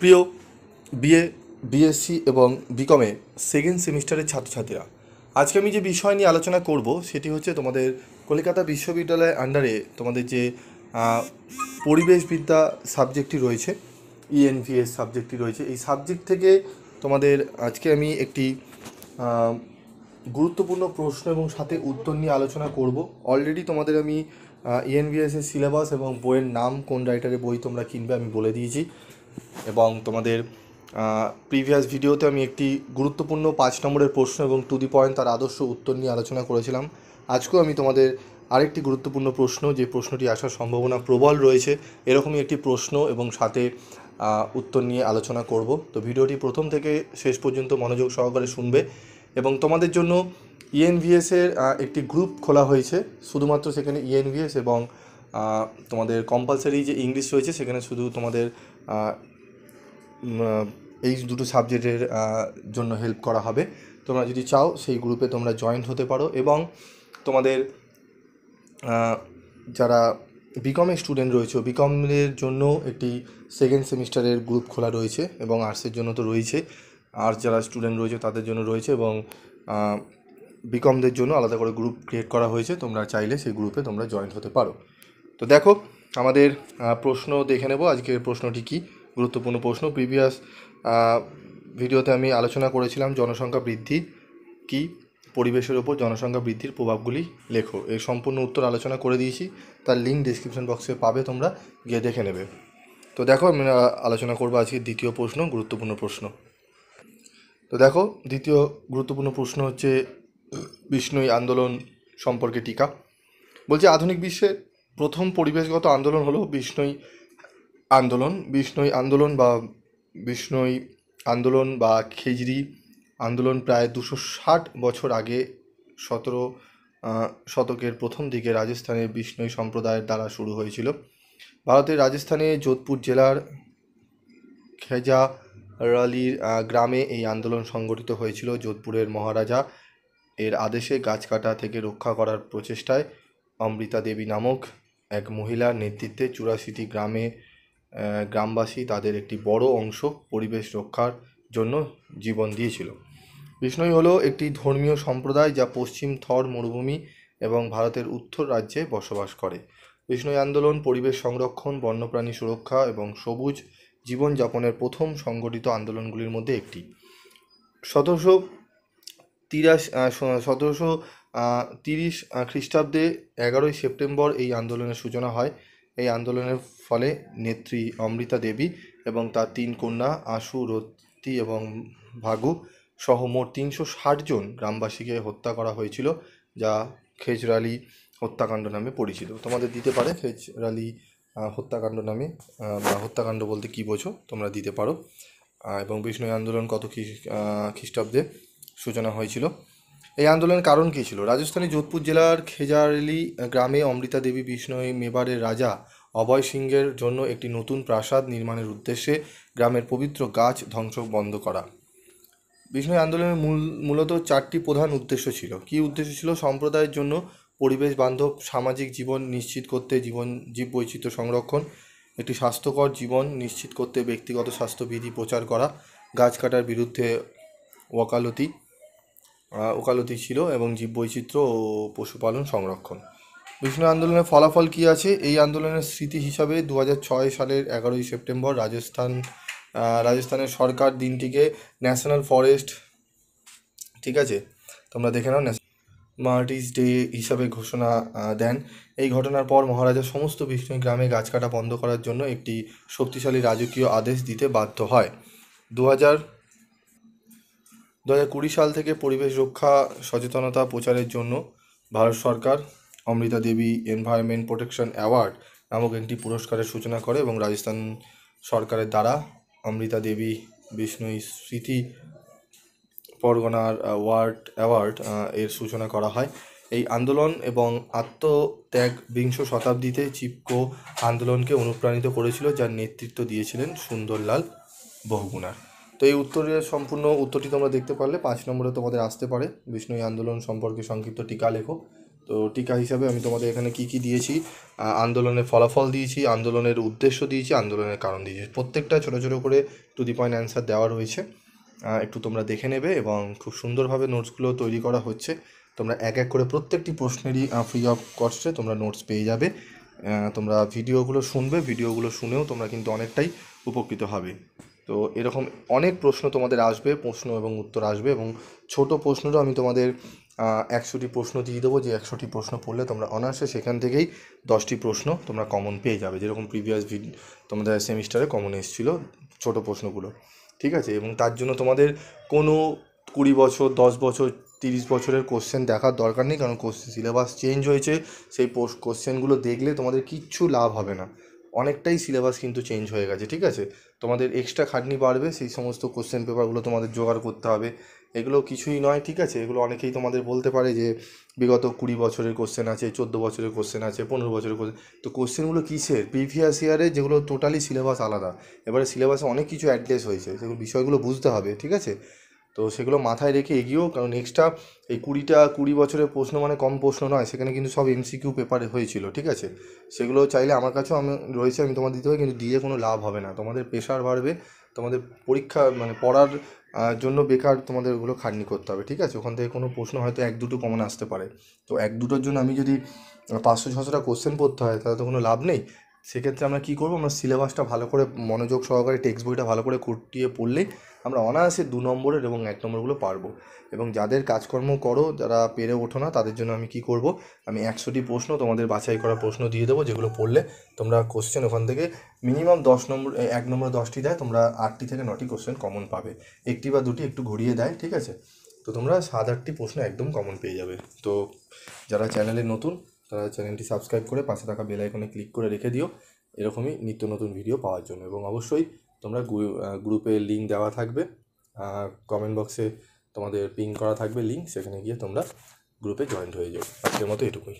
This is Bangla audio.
প্রিয় বিএ, বিএসসি এবং বিকমে সেকেন্ড সেমিস্টারের ছাত্রছাত্রীরা, আজকে আমি যে বিষয় নিয়ে আলোচনা করব সেটি হচ্ছে তোমাদের কলকাতা বিশ্ববিদ্যালয়ের আন্ডারে তোমাদের যে পরিবেশবিদ্যা সাবজেক্টটি রয়েছে, ইএনভিএস সাবজেক্টটি রয়েছে, এই সাবজেক্ট থেকে তোমাদের আজকে আমি একটি গুরুত্বপূর্ণ প্রশ্ন এবং সাথে উত্তর নিয়ে আলোচনা করব। অলরেডি তোমাদের আমি ইএনভিএসের সিলেবাস এবং বইয়ের নাম, কোন রাইটারের বই তোমরা কিনবে আমি বলে দিয়েছি, এবং তোমাদের প্রিভিয়াস ভিডিওতে আমি একটি গুরুত্বপূর্ণ 5 নম্বরের প্রশ্ন এবং টু দি পয়েন্ট তার আদর্শ উত্তর নিয়ে আলোচনা করেছিলাম। আজকেও আমি তোমাদের আরেকটি গুরুত্বপূর্ণ প্রশ্ন, যে প্রশ্নটি আসার সম্ভাবনা প্রবল রয়েছে, এরকমের একটি প্রশ্ন এবং সাথে উত্তর নিয়ে আলোচনা করব। তো ভিডিওটি প্রথম থেকে শেষ পর্যন্ত মনোযোগ সহকারে শুনবে। এবং তোমাদের জন্য ইএনভিএসের একটি গ্রুপ খোলা হয়েছে, শুধুমাত্র সেখানে ইএনভিএস এবং তোমাদের কম্পালসারি যে ইংলিশ রয়েছে সেখানে শুধু তোমাদের এই দুটো সাবজেক্টের জন্য হেল্প করা হবে। তোমরা যদি চাও সেই গ্রুপে তোমরা জয়েন্ট হতে পারো। এবং তোমাদের যারা বিকমের স্টুডেন্ট রয়েছে, বিকমের জন্য একটি সেকেন্ড সেমিস্টারের গ্রুপ খোলা রয়েছে, এবং আর্টসের জন্য তো রয়েছে, আর্টস যারা স্টুডেন্ট রয়েছে তাদের জন্য রয়েছে, এবং বিকমদের জন্য আলাদা করে গ্রুপ ক্রিয়েট করা হয়েছে। তোমরা চাইলে সেই গ্রুপে তোমরা জয়েন্ট হতে পারো। তো দেখো, আমাদের প্রশ্ন দেখে নেব। আজকের প্রশ্নটি কি, গুরুত্বপূর্ণ প্রশ্ন। প্রিভিয়াস ভিডিওতে আমি আলোচনা করেছিলাম জনসংখ্যা বৃদ্ধি কি, পরিবেশের ওপর জনসংখ্যা বৃদ্ধির প্রভাবগুলি লেখো। এর সম্পূর্ণ উত্তর আলোচনা করে দিয়েছি, তার লিঙ্ক ডেসক্রিপশন বক্সে পাবে, তোমরা গিয়ে দেখে নেবে। তো দেখো, আমি আলোচনা করবো আজকে দ্বিতীয় প্রশ্ন, গুরুত্বপূর্ণ প্রশ্ন। তো দেখো, দ্বিতীয় গুরুত্বপূর্ণ প্রশ্ন হচ্ছে বিষ্ণুই আন্দোলন সম্পর্কে টিকা। বলছে, আধুনিক বিশ্বের প্রথম পরিবেশগত আন্দোলন হলো বিষ্ণুই আন্দোলন। বিষ্ণুই আন্দোলন বা খেজরি আন্দোলন প্রায় 260 বছর আগে 17 শতকের প্রথম দিকে রাজস্থানের বিষ্ণুই সম্প্রদায়ের দ্বারা শুরু হয়েছিল। ভারতের রাজস্থানে যোধপুর জেলার খেজারালির গ্রামে এই আন্দোলন সংগঠিত হয়েছিল। যোধপুরের মহারাজা এর আদেশে গাছ কাটা থেকে রক্ষা করার প্রচেষ্টায় অমৃতা দেবী নামক এক মহিলার নেতৃত্বে 84টি গ্রামবাসী তাদের একটি বড় অংশ পরিবেশ রক্ষার জন্য জীবন দিয়েছিল। বিষ্ণুই হলো একটি ধর্মীয় সম্প্রদায় যা পশ্চিম থর মরুভূমি এবং ভারতের উত্তর রাজ্যে বসবাস করে। বিষ্ণুই আন্দোলন পরিবেশ সংরক্ষণ, বন্যপ্রাণী সুরক্ষা এবং সবুজ জীবনযাপনের প্রথম সংগঠিত আন্দোলনগুলির মধ্যে একটি। 1730 খ্রিস্টাব্দে 11ই সেপ্টেম্বর এই আন্দোলনের সূচনা হয়। এই আন্দোলনের ফলে নেত্রী অমৃতা দেবী এবং তার 3 কন্যা আশু, রতি এবং ভাগু সহ মোট 360 জন গ্রামবাসীকে হত্যা করা হয়েছিল, যা খেজরালি হত্যাকাণ্ড নামে পরিচিত। তোমাদের দিতে পারে খেজরালি হত্যাকাণ্ড নামে, বা হত্যাকাণ্ড বলতে কী বোঝো তোমরা দিতে পারো। এবং বিষ্ণুই আন্দোলন কত খ্রিস্টাব্দে সূচনা হয়েছিল? এই আন্দোলনের কারণ কী ছিল? রাজস্থানের যোধপুর জেলার খেজারেলি গ্রামে অমৃতা দেবী বিষ্ণুই মেবারের রাজা অভয় সিংহের জন্য একটি নতুন প্রাসাদ নির্মাণের উদ্দেশ্যে গ্রামের পবিত্র গাছ ধ্বংস বন্ধ করা। বিষ্ণুই আন্দোলনের মূলত 4টি প্রধান উদ্দেশ্য ছিল। কী উদ্দেশ্য ছিল? সম্প্রদায়ের জন্য পরিবেশ বান্ধব সামাজিক জীবন নিশ্চিত করতে, জীববৈচিত্র্য সংরক্ষণ, একটি স্বাস্থ্যকর জীবন নিশ্চিত করতে ব্যক্তিগত স্বাস্থ্যবিধি প্রচার করা, গাছ কাটার বিরুদ্ধে ওকালতি ছিল, এবং জীববৈচিত্র্য ও পশুপালন সংরক্ষণ। বিষ্ণুই আন্দোলনের ফলাফল কী আছে? এই আন্দোলনের স্মৃতি হিসাবে 2006 সালের 11ই সেপ্টেম্বর রাজস্থানের সরকার দিনটিকে ন্যাশনাল ফরেস্ট, ঠিক আছে, তোমরা দেখে নাও, মার্টিস ডে হিসাবে ঘোষণা দেন। এই ঘটনার পর মহারাজা সমস্ত বিষ্ণুই গ্রামে গাছ কাটা বন্ধ করার জন্য একটি শক্তিশালী রাজকীয় আদেশ দিতে বাধ্য হয়। 2020 সাল থেকে পরিবেশ রক্ষা সচেতনতা প্রচারের জন্য ভারত সরকার অমৃতা দেবী এনভায়রনমেন্ট প্রোটেকশন অ্যাওয়ার্ড নামক একটি পুরস্কারের সূচনা করে, এবং রাজস্থান সরকারের দ্বারা অমৃতা দেবী বিষ্ণুই স্মৃতি পরগনার অ্যাওয়ার্ড এর সূচনা করা হয়। এই আন্দোলন এবং আত্মত্যাগ বিংশ শতাব্দীতে চিপকো আন্দোলনকে অনুপ্রাণিত করেছিল, যার নেতৃত্ব দিয়েছিলেন সুন্দরলাল বহুগুণার। তো এই উত্তরের সম্পূর্ণ উত্তরটি তোমরা দেখতে পারলে 5 নম্বরে তোমাদের আসতে পারে, বিষ্ণুই আন্দোলন সম্পর্কে সংক্ষিপ্ত টিকা লেখো। তো টিকা হিসাবে আমি তোমাদের এখানে কি কি দিয়েছি, আন্দোলনের ফলাফল দিয়েছি, আন্দোলনের উদ্দেশ্য দিয়েছি, আন্দোলনের কারণ দিয়েছি, প্রত্যেকটা ছোটো ছোটো করে টু দি পয়েন্ট অ্যান্সার দেওয়া রয়েছে। একটু তোমরা দেখে নেবে এবং খুব সুন্দরভাবে নোটসগুলো তৈরি করা হচ্ছে। তোমরা এক এক করে প্রত্যেকটি প্রশ্নেরই ফ্রি অফ কস্টে তোমরা নোটস পেয়ে যাবে। তোমরা ভিডিওগুলো শুনবে, ভিডিওগুলো শুনেও তোমরা কিন্তু অনেকটাই উপকৃত হবে। তো এরকম অনেক প্রশ্ন তোমাদের আসবে, প্রশ্ন এবং উত্তর আসবে, এবং ছোট প্রশ্নেরও আমি তোমাদের 100টি প্রশ্ন দিয়ে দেবো, যে 100টি প্রশ্ন পড়লে তোমরা অনার্সে সেখান থেকেই 10টি প্রশ্ন তোমরা কমন পেয়ে যাবে, যেরকম প্রিভিয়াস তোমাদের সেমিস্টারে কমন এসেছিলো ছোটো প্রশ্নগুলো। ঠিক আছে, এবং তার জন্য তোমাদের কোনো 20 বছর, 10 বছর, 30 বছরের কোশ্চেন দেখার দরকার নেই, কারণ সিলেবাস চেঞ্জ হয়েছে। সেই কোশ্চেনগুলো দেখলে তোমাদের কিচ্ছু লাভ হবে না, অনেকটাই সিলেবাস কিন্তু চেঞ্জ হয়ে গেছে। ঠিক আছে, তোমাদের এক্সট্রা খাটনি বাড়বে, সেই সমস্ত কোশ্চেন পেপারগুলো তোমাদের জোগাড় করতে হবে। এগুলো কিছুই নয়, ঠিক আছে। এগুলো অনেকেই তোমাদের বলতে পারে যে বিগত 20 বছরের কোশ্চেন আছে, 14 বছরের কোশ্চেন আছে, 15 বছরের কোশ্চেন। তো কোশ্চেনগুলো কিসের? প্রিভিয়াস ইয়ারে, যেগুলো টোটালি সিলেবাস আলাদা। এবারে সিলেবাসে অনেক কিছু অ্যাড্রেস হয়েছে, সেগুলো বিষয়গুলো বুঝতে হবে। ঠিক আছে, তো সেগুলো মাথায় রেখে এগিয়েও, কারণ এক্সট্রা এই 20 বছরের প্রশ্ন মানে কম প্রশ্ন নয়, সেখানে কিন্তু সব এমসিকিউ পেপারে হয়েছিল। ঠিক আছে, সেগুলো চাইলে আমার কাছেও আমি রয়েছে, আমি তোমার দিতে হবে, কিন্তু দিয়ে কোনো লাভ হবে না, তোমাদের প্রেশার বাড়বে, তোমাদের পরীক্ষা মানে পড়ার জন্য বেকার তোমাদের ওগুলো খাটনি করতে হবে। ঠিক আছে, ওখান থেকে কোনো প্রশ্ন হয়তো 1-2টো কমন আসতে পারে, তো 1-2টোর জন্য আমি যদি 500-600টা কোশ্চেন পড়তে হয়, তাহলে তো কোনো লাভ নেই। সেক্ষেত্রে আমরা কী করবো, আমরা সিলেবাসটা ভালো করে মনোযোগ সহকারে টেক্সট বইটা ভালো করে খুঁটিয়ে পড়লেই আমরা অনায়াসে 2 নম্বরের এবং 1 নম্বরগুলো পারবো। এবং যাদের কাজকর্ম করো, যারা পেরে ওঠো না, তাদের জন্য আমি কি করব, আমি 100টি প্রশ্ন তোমাদের বাছাই করা প্রশ্ন দিয়ে দেবো, যেগুলো পড়লে তোমরা কোশ্চেন ওখান থেকে মিনিমাম 10 নম্বর, 1 নম্বরে 10টি দেয়, তোমরা 8টি থেকে 9টি কোশ্চেন কমন পাবে। 1টি বা 2টি একটু ঘুরিয়ে দেয়। ঠিক আছে, তো তোমরা 7-8টি প্রশ্ন একদম কমন পেয়ে যাবে। তো যারা চ্যানেলে নতুন, তারা চ্যানেলটি সাবস্ক্রাইব করে পাশে থাকা বেল আইকনে ক্লিক করে রেখে দিও, এরকমই নিত্য নতুন ভিডিও পাওয়ার জন্য। এবং অবশ্যই তোমরা গ্রুপে লিঙ্ক দেওয়া থাকবে, কমেন্ট বক্সে তোমাদের পিন করা থাকবে লিঙ্ক, সেখানে গিয়ে তোমরা গ্রুপে জয়েন্ট হয়ে যাও। আজকের মতো এটুকুই।